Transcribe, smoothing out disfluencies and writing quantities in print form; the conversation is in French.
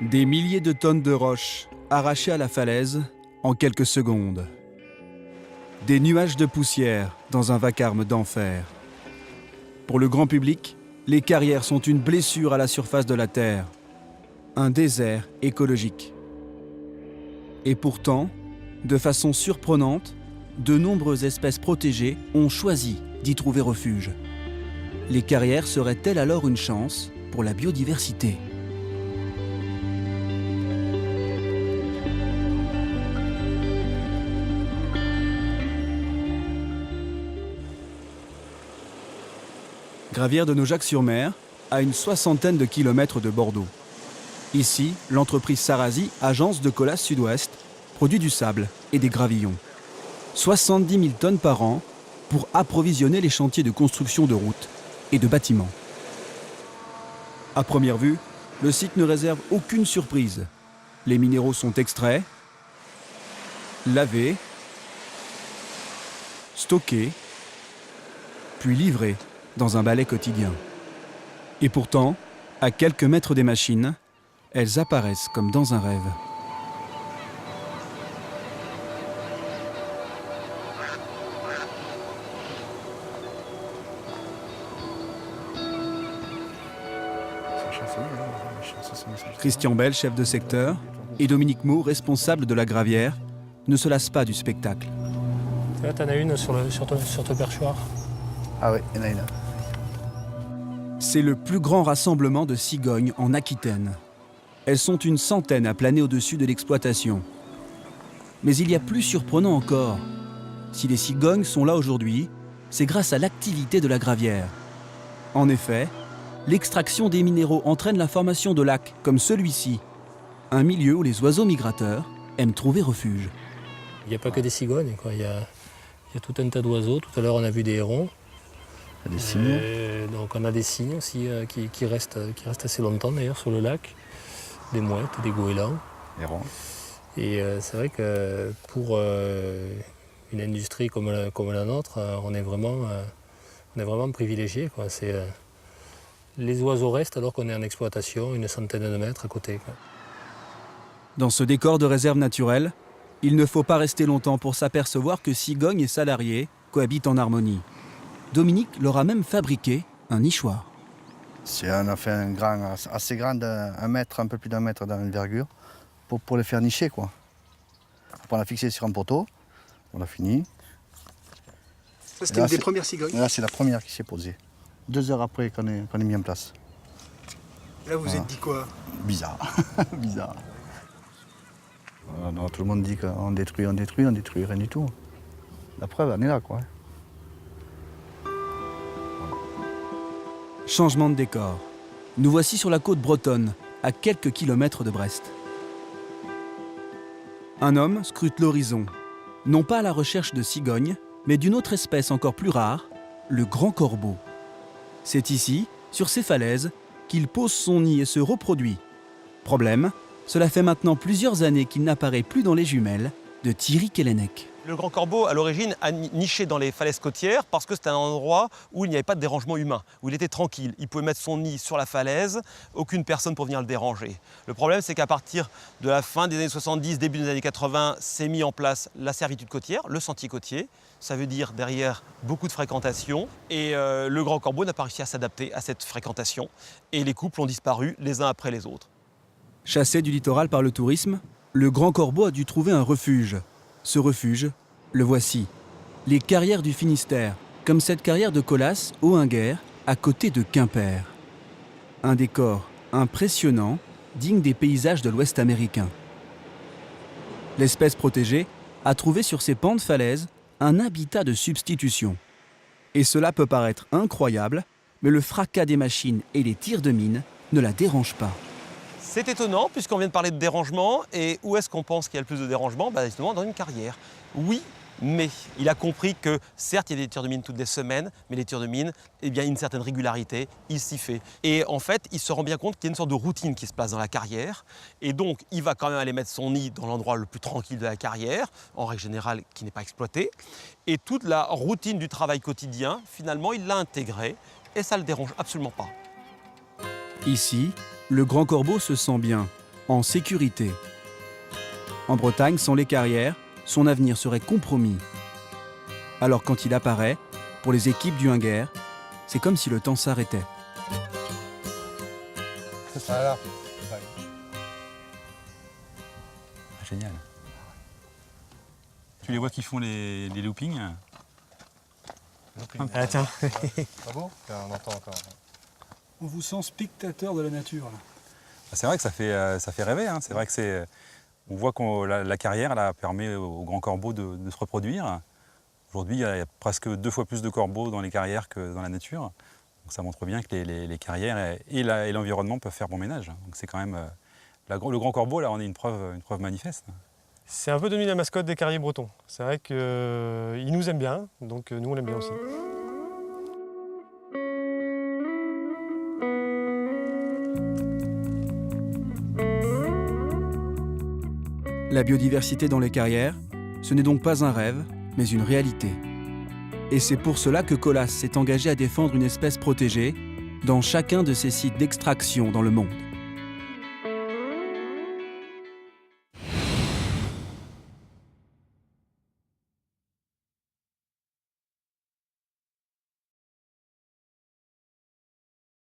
Des milliers de tonnes de roches arrachées à la falaise en quelques secondes. Des nuages de poussière dans un vacarme d'enfer. Pour le grand public, les carrières sont une blessure à la surface de la Terre. Un désert écologique. Et pourtant, de façon surprenante, de nombreuses espèces protégées ont choisi d'y trouver refuge. Les carrières seraient-elles alors une chance pour la biodiversité ? Gravières de Naujac-sur-Mer, à une soixantaine de kilomètres de Bordeaux. Ici, l'entreprise Sarazi, agence de Colas Sud-Ouest, produit du sable et des gravillons. 70 000 tonnes par an pour approvisionner les chantiers de construction de routes et de bâtiments. À première vue, le site ne réserve aucune surprise. Les minéraux sont extraits, lavés, stockés, puis livrés dans un balai quotidien. Et pourtant, à quelques mètres des machines, elles apparaissent comme dans un rêve. Christian Bell, chef de secteur, et Dominique Mau, responsable de la gravière, ne se lassent pas du spectacle. Là, t'en as une sur ton perchoir. Ah oui, il y en a une. C'est le plus grand rassemblement de cigognes en Aquitaine. Elles sont une centaine à planer au-dessus de l'exploitation. Mais il y a plus surprenant encore. Si les cigognes sont là aujourd'hui, c'est grâce à l'activité de la gravière. En effet, l'extraction des minéraux entraîne la formation de lacs comme celui-ci, un milieu où les oiseaux migrateurs aiment trouver refuge. Il n'y a pas que des cigognes, quoi. Il y a tout un tas d'oiseaux. Tout à l'heure, on a vu des hérons. Il y a des signaux. Donc on a des cygnes aussi qui restent assez longtemps d'ailleurs sur le lac. Des mouettes, des goélands. Hérons. Et c'est vrai que pour une industrie comme la nôtre, on est vraiment privilégié, quoi. Les oiseaux restent alors qu'on est en exploitation une centaine de mètres à côté, quoi. Dans ce décor de réserve naturelle, il ne faut pas rester longtemps pour s'apercevoir que cigognes et salariés cohabitent en harmonie. Dominique leur a même fabriqué un nichoir. On a fait un grand, assez grand, un peu plus d'un mètre d'envergure, pour les faire nicher, quoi. Après, on l'a fixé sur un poteau, on a fini. Ça, c'était une des premières cigognes. Là, c'est la première qui s'est posée. 2 heures après qu'on est mis en place. Et là, vous vous êtes dit quoi? Bizarre, bizarre. Non, tout le monde dit qu'on détruit, rien du tout. La preuve, elle est là, quoi. Changement de décor. Nous voici sur la côte bretonne, à quelques kilomètres de Brest. Un homme scrute l'horizon, non pas à la recherche de cigognes, mais d'une autre espèce encore plus rare, le grand corbeau. C'est ici, sur ces falaises, qu'il pose son nid et se reproduit. Problème, cela fait maintenant plusieurs années qu'il n'apparaît plus dans les jumelles de Thierry Kellenec. Le grand corbeau, à l'origine, a niché dans les falaises côtières parce que c'était un endroit où il n'y avait pas de dérangement humain, où il était tranquille. Il pouvait mettre son nid sur la falaise, aucune personne pour venir le déranger. Le problème, c'est qu'à partir de la fin des années 70, début des années 80, s'est mis en place la servitude côtière, le sentier côtier. Ça veut dire derrière beaucoup de fréquentation. Et le grand corbeau n'a pas réussi à s'adapter à cette fréquentation. Et les couples ont disparu les uns après les autres. Chassé du littoral par le tourisme, le grand corbeau a dû trouver un refuge. Ce refuge, le voici. Les carrières du Finistère, comme cette carrière de Colas, au Hinguer, à côté de Quimper. Un décor impressionnant, digne des paysages de l'Ouest américain. L'espèce protégée a trouvé sur ces pans de falaise un habitat de substitution. Et cela peut paraître incroyable, mais le fracas des machines et les tirs de mines ne la dérangent pas. C'est étonnant puisqu'on vient de parler de dérangement. Et où est-ce qu'on pense qu'il y a le plus de dérangement? Justement dans une carrière. Oui, mais il a compris que certes il y a des tirs de mine toutes les semaines, mais les tirs de mine, eh bien, une certaine régularité, il s'y fait. Et en fait, il se rend bien compte qu'il y a une sorte de routine qui se place dans la carrière. Et donc, il va quand même aller mettre son nid dans l'endroit le plus tranquille de la carrière, en règle générale qui n'est pas exploité. Et toute la routine du travail quotidien, finalement, il l'a intégrée et ça ne le dérange absolument pas. Ici, le grand corbeau se sent bien. en sécurité. En Bretagne, sans les carrières, son avenir serait compromis. Alors quand il apparaît, pour les équipes du Hungaire, c'est comme si le temps s'arrêtait. Voilà. Génial. Tu les vois qui font les loopings? Ah, tiens. Pas beau? On entend encore. On vous sent spectateur de la nature. Là. C'est vrai que ça fait rêver. Hein. C'est vrai que on voit que la carrière là, permet aux grands corbeaux de se reproduire. Aujourd'hui, il y a presque 2 fois plus de corbeaux dans les carrières que dans la nature. Donc ça montre bien que les carrières et l'environnement peuvent faire bon ménage. Donc c'est quand même le grand corbeau, là, on est une preuve manifeste. C'est un peu devenu la mascotte des carriers bretons. C'est vrai qu'il nous aime bien, donc nous on l'aime bien aussi. La biodiversité dans les carrières, ce n'est donc pas un rêve, mais une réalité. Et c'est pour cela que Colas s'est engagé à défendre une espèce protégée dans chacun de ses sites d'extraction dans le monde.